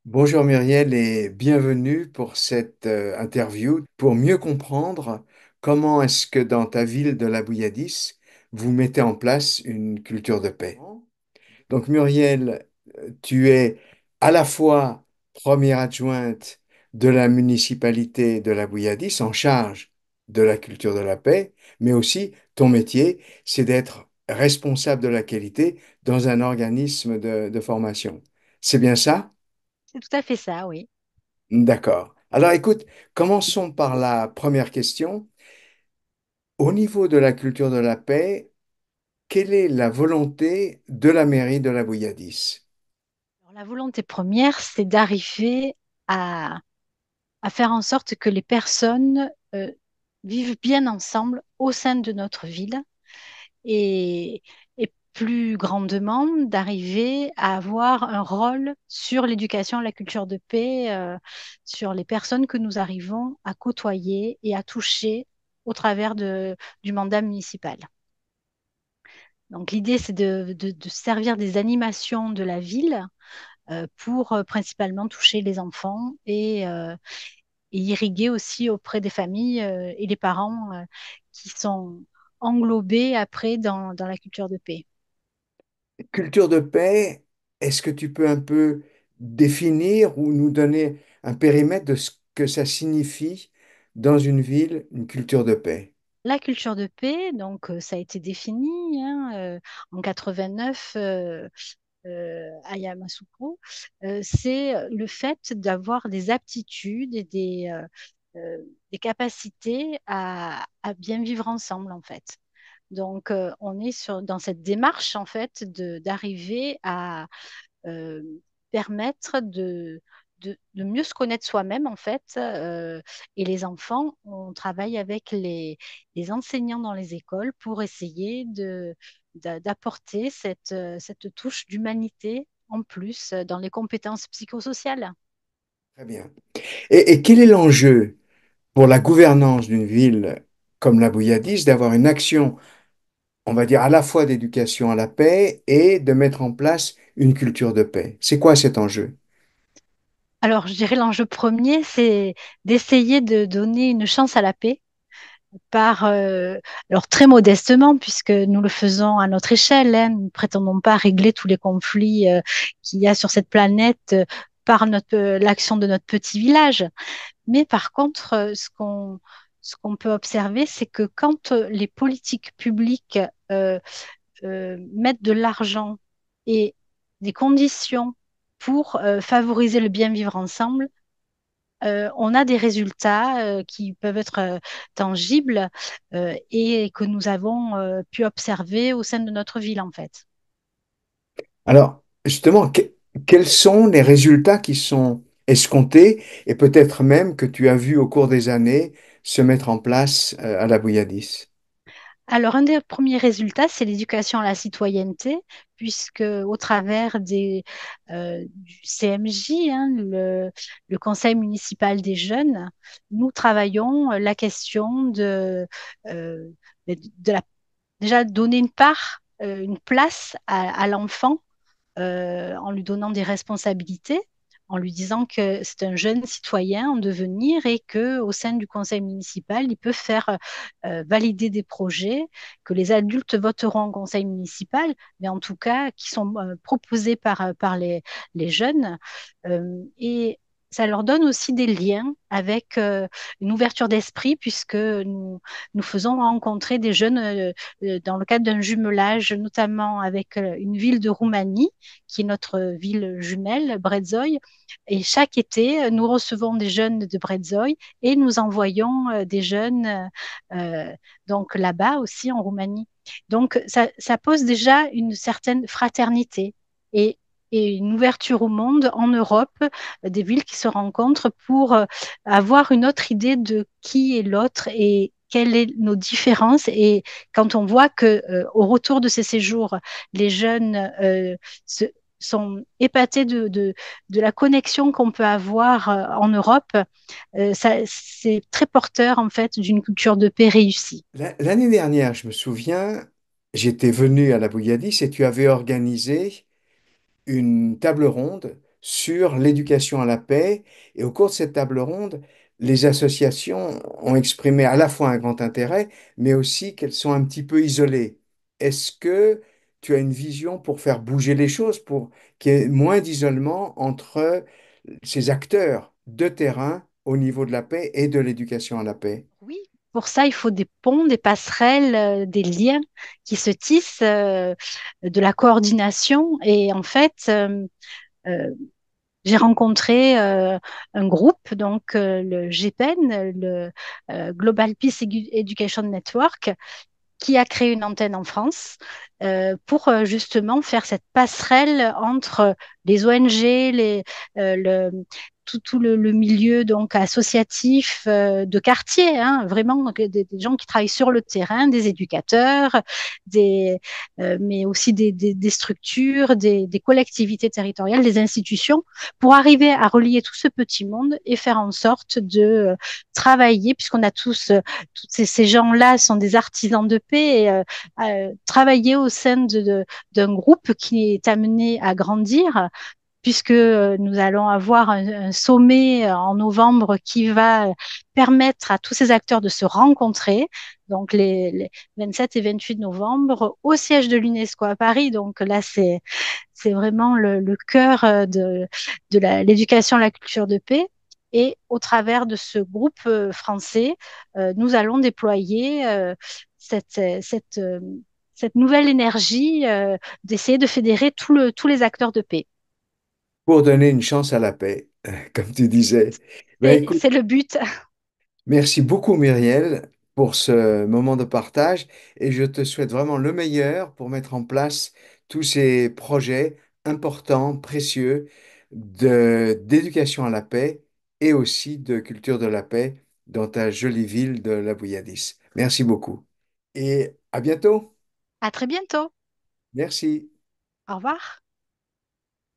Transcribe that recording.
Bonjour Muriel et bienvenue pour cette interview pour mieux comprendre comment est-ce que dans ta ville de la Bouilladis, vous mettez en place une culture de paix. Donc Muriel, tu es à la fois première adjointe de la municipalité de la Bouilladis en charge de la culture de la paix, mais aussi ton métier, c'est d'être responsable de la qualité dans un organisme de formation. C'est bien ça? C'est tout à fait ça, oui. D'accord. Alors écoute, commençons par la première question. Au niveau de la culture de la paix, quelle est la volonté de la mairie de la Bouilladis? Alors, la volonté première, c'est d'arriver à, à faire en sorte que les personnes vivent bien ensemble au sein de notre ville et, et plus grandement, d'arriver à avoir un rôle sur l'éducation à la culture de paix, sur les personnes que nous arrivons à côtoyer et à toucher au travers du mandat municipal. Donc l'idée, c'est de servir des animations de la ville pour principalement toucher les enfants et irriguer aussi auprès des familles et les parents qui sont englobés après dans la culture de paix. Culture de paix, est-ce que tu peux un peu définir ou nous donner un périmètre de ce que ça signifie dans une ville, une culture de paix? La culture de paix, donc ça a été défini hein, en 89 à Yamoussoukro, c'est le fait d'avoir des aptitudes et des capacités à bien vivre ensemble en fait. Donc, on est dans cette démarche, en fait, d'arriver à euh, permettre de mieux se connaître soi-même, en fait. Et les enfants, on travaille avec les enseignants dans les écoles pour essayer d'apporter cette touche d'humanité en plus dans les compétences psychosociales. Très bien. Et quel est l'enjeu pour la gouvernance d'une ville comme la Bouilladis d'avoir une action, on va dire, à la fois d'éducation à la paix et de mettre en place une culture de paix? C'est quoi cet enjeu? Alors, je dirais l'enjeu premier, c'est d'essayer de donner une chance à la paix alors très modestement, puisque nous le faisons à notre échelle, hein, nous ne prétendons pas régler tous les conflits qu'il y a sur cette planète par l'action de notre petit village. Mais par contre, ce qu'on peut observer, c'est que quand les politiques publiques mettent de l'argent et des conditions pour favoriser le bien vivre ensemble, on a des résultats qui peuvent être tangibles et que nous avons pu observer au sein de notre ville, en fait. Alors, justement, quels sont les résultats qui sont escomptés et peut-être même que tu as vu au cours des années se mettre en place à la Bouilladis? Alors, un des premiers résultats, c'est l'éducation à la citoyenneté, puisque au travers du CMJ, hein, le Conseil municipal des jeunes, nous travaillons la question euh, de déjà donner une part, une place à l'enfant en lui donnant des responsabilités, en lui disant que c'est un jeune citoyen en devenir et que au sein du conseil municipal, il peut faire valider des projets que les adultes voteront en conseil municipal, mais en tout cas qui sont proposés par les jeunes. Et ça leur donne aussi des liens avec une ouverture d'esprit puisque nous faisons rencontrer des jeunes dans le cadre d'un jumelage, notamment avec une ville de Roumanie qui est notre ville jumelle, Brezoi. Et chaque été, nous recevons des jeunes de Brezoi et nous envoyons des jeunes donc là-bas aussi en Roumanie. Donc ça pose déjà une certaine fraternité et, et une ouverture au monde en Europe, des villes qui se rencontrent pour avoir une autre idée de qui est l'autre et quelles sont nos différences. Et quand on voit que au retour de ces séjours, les jeunes se, sont épatés de la connexion qu'on peut avoir en Europe, c'est très porteur en fait d'une culture de paix réussie. L'année dernière, je me souviens, j'étais venu à la Bouilladis et tu avais organisé une table ronde sur l'éducation à la paix. Et au cours de cette table ronde, les associations ont exprimé à la fois un grand intérêt, mais aussi qu'elles sont un petit peu isolées. Est-ce que tu as une vision pour faire bouger les choses, pour qu'il y ait moins d'isolement entre ces acteurs de terrain au niveau de la paix et de l'éducation à la paix? Oui, pour ça, il faut des ponts, des passerelles, des liens qui se tissent, de la coordination. Et en fait, euh, j'ai rencontré un groupe, donc le GPEN, le Global Peace Education Network, qui a créé une antenne en France pour justement faire cette passerelle entre les ONG, tout le milieu donc associatif de quartier, hein, vraiment des gens qui travaillent sur le terrain, des éducateurs, mais aussi des structures, des collectivités territoriales, des institutions, pour arriver à relier tout ce petit monde et faire en sorte de travailler, puisqu'on a tous ces gens-là sont des artisans de paix et travailler au sein d'un groupe qui est amené à grandir, puisque nous allons avoir un sommet en novembre qui va permettre à tous ces acteurs de se rencontrer. Donc les 27 et 28 novembre au siège de l'UNESCO à Paris. Donc là, c'est vraiment le cœur l'éducation à la culture de paix. Et au travers de ce groupe français, nous allons déployer cette nouvelle énergie d'essayer de fédérer tous les acteurs de paix. Pour donner une chance à la paix, comme tu disais. Ben, Et écoute, c'est le but. merci beaucoup Muriel pour ce moment de partage et je te souhaite vraiment le meilleur pour mettre en place tous ces projets importants, précieux d'éducation à la paix et aussi de culture de la paix dans ta jolie ville de la Bouilladis. Merci beaucoup et à bientôt. À très bientôt. Merci. Au revoir.